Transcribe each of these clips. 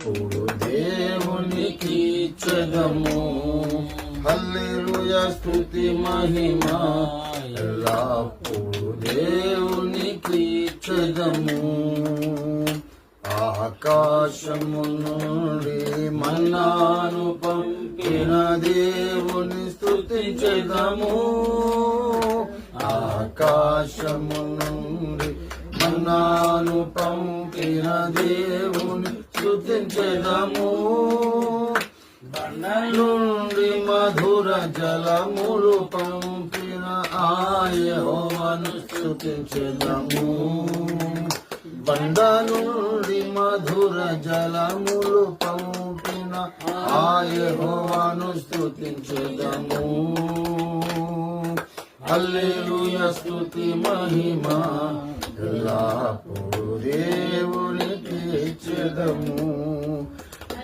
ఎల్లప్పుడు దేవునికి ఇచ్చెదము. హల్లెలూయా స్తుతి మహిమ ఎల్లప్పుడు దేవునికి ఇచ్చెదము. ఆకాశము నుండి మన్నాను పంపిన దేవుని స్తుతించెదము. ఆకాశము నుండి మన్నాను పంపిన దేవుని స్తుతించెదము. నుండి మధుర జలములు పంపిన ఆ యెహోవాను స్తుతించెదము. బండ నుండి మధుర జలములు పంపిన ఆ యెహోవాను స్తుతించెదము. హల్లెలూయా స్తుతి మహిమ ఎల్లప్పుడు దేవునికి ఇచ్చెదము.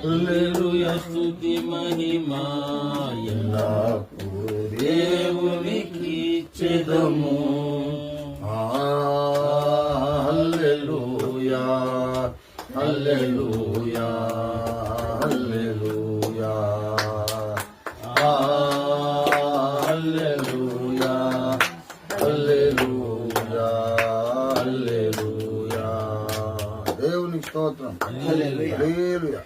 హల్లెలూయా స్తుతి మహిమ ఎల్లప్పుడు దేవునికి ఇచ్చెదము. హల్లెలూయా హల్లెలూయా హల్లెలూయా హల్లెలూయా హల్లెలూయా హల్లెలూయా. దేవునికి స్తోత్రం. హల్లెలూయా.